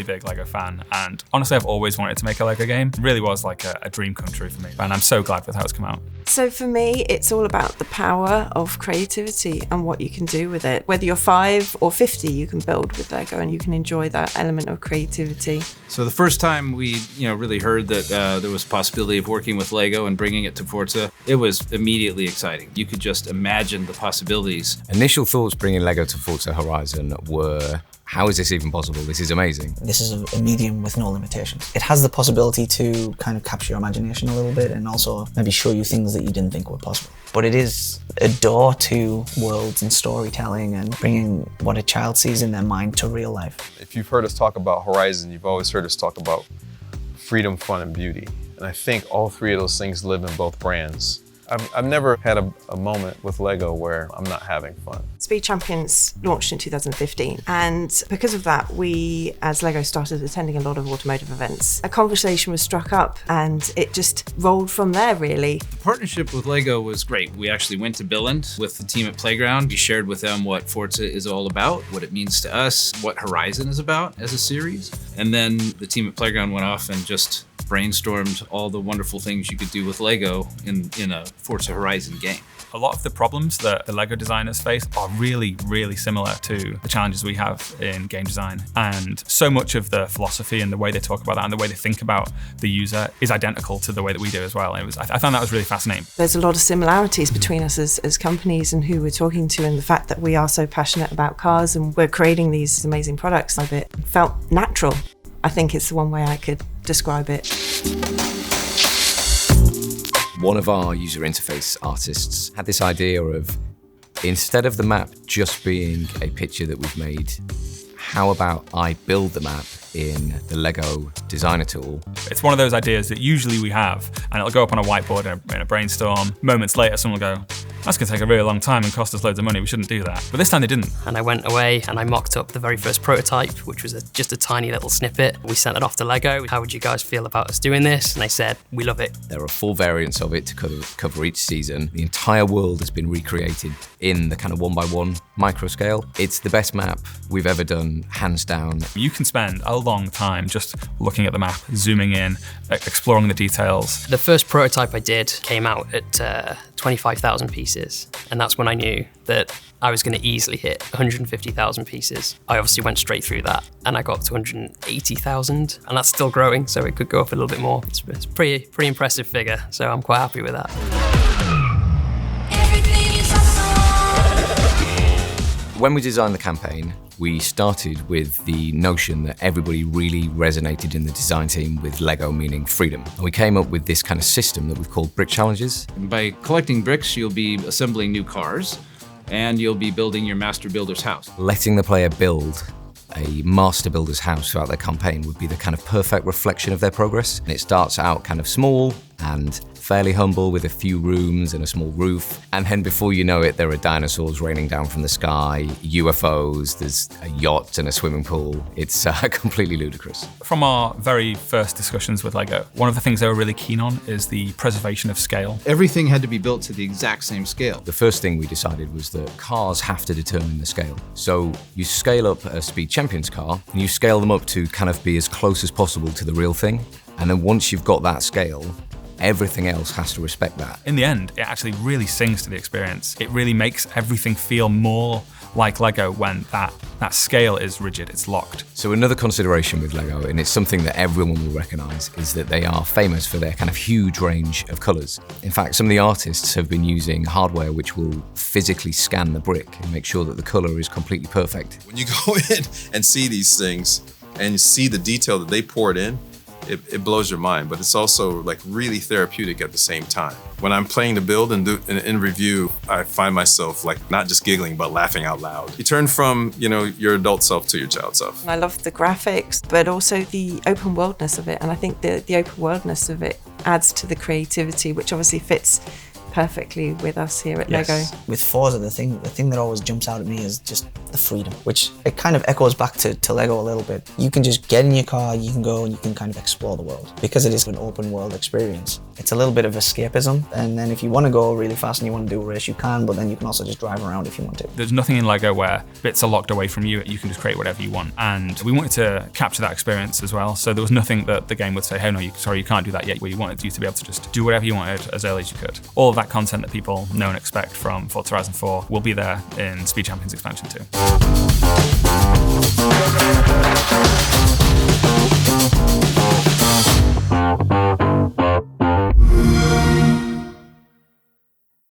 really big Lego fan, and honestly, I've always wanted to make a Lego game. It really was like a dream come true for me, and I'm so glad with how it's come out. So for me, it's all about the power of creativity and what you can do with it. Whether you're 5 or 50, you can build with Lego and you can enjoy that element of creativity. So the first time we really heard that there was a possibility of working with Lego and bringing it to Forza, it was immediately exciting. You could just imagine the possibilities. Initial thoughts bringing Lego to Forza Horizon were, how is this even possible? This is amazing. This is a medium with no limitations. It has the possibility to kind of capture your imagination a little bit and also maybe show you things that you didn't think were possible. But it is a door to worlds and storytelling and bringing what a child sees in their mind to real life. If you've heard us talk about Horizon, you've always heard us talk about freedom, fun, and beauty. And I think all three of those things live in both brands. I've never had a moment with Lego where I'm not having fun. Speed Champions launched in 2015, and because of that, we, as Lego, started attending a lot of automotive events. A conversation was struck up, and it just rolled from there, really. The partnership with Lego was great. We actually went to Billund with the team at Playground. We shared with them what Forza is all about, what it means to us, what Horizon is about as a series. And then the team at Playground went off and just brainstormed all the wonderful things you could do with Lego in a Forza Horizon game. A lot of the problems that the Lego designers face are really, really similar to the challenges we have in game design. And so much of the philosophy and the way they talk about that and the way they think about the user is identical to the way that we do as well. I found that was really fascinating. There's a lot of similarities between us as companies and who we're talking to, and the fact that we are so passionate about cars and we're creating these amazing products. It felt natural. I think it's the one way I could describe it. One of our user interface artists had this idea of, instead of the map just being a picture that we've made, how about I build the map in the Lego designer tool? It's one of those ideas that usually we have, and it'll go up on a whiteboard in a brainstorm. Moments later, someone will go, that's gonna take a really long time and cost us loads of money, we shouldn't do that. But this time they didn't. And I went away and I mocked up the very first prototype, which was just a tiny little snippet. We sent it off to Lego. How would you guys feel about us doing this? And they said, we love it. There are 4 variants of it to cover each season. The entire world has been recreated in the kind of 1x1 micro scale. It's the best map we've ever done, hands down. You can spend a long time just looking at the map, zooming in, exploring the details. The first prototype I did came out at 25,000 pieces. And that's when I knew that I was going to easily hit 150,000 pieces. I obviously went straight through that and I got up to 180,000, and that's still growing, so it could go up a little bit more. It's a pretty impressive figure, so I'm quite happy with that. When we designed the campaign, we started with the notion that everybody really resonated in the design team with Lego meaning freedom. And we came up with this kind of system that we've called brick challenges. By collecting bricks, you'll be assembling new cars, and you'll be building your master builder's house. Letting the player build a master builder's house throughout their campaign would be the kind of perfect reflection of their progress. And it starts out kind of small and fairly humble with a few rooms and a small roof. And then before you know it, there are dinosaurs raining down from the sky, UFOs, there's a yacht and a swimming pool. It's completely ludicrous. From our very first discussions with Lego, one of the things they were really keen on is the preservation of scale. Everything had to be built to the exact same scale. The first thing we decided was that cars have to determine the scale. So you scale up a Speed Champions car and you scale them up to kind of be as close as possible to the real thing. And then once you've got that scale, everything else has to respect that. In the end, it actually really sings to the experience. It really makes everything feel more like Lego when that scale is rigid, it's locked. So another consideration with Lego, and it's something that everyone will recognize, is that they are famous for their kind of huge range of colors. In fact, some of the artists have been using hardware which will physically scan the brick and make sure that the color is completely perfect. When you go in and see these things and see the detail that they poured in, it blows your mind, but it's also like really therapeutic at the same time. When I'm playing the build and in review, I find myself like not just giggling, but laughing out loud. You turn from, your adult self to your child self. I love the graphics, but also the open worldness of it. And I think the open worldness of it adds to the creativity, which obviously fits perfectly with us here at Yes. Lego. With Forza, the thing that always jumps out at me is just the freedom, which it kind of echoes back to Lego a little bit. You can just get in your car, you can go and you can kind of explore the world. Because it is an open world experience, it's a little bit of escapism. And then if you want to go really fast and you want to do a race, you can, but then you can also just drive around if you want to. There's nothing in Lego where bits are locked away from you. You can just create whatever you want. And we wanted to capture that experience as well. So there was nothing that the game would say, hey, no, sorry, you can't do that yet. We wanted you to be able to just do whatever you wanted as early as you could. All of that content that people know and expect from Forza Horizon 4 will be there in Speed Champions expansion 2.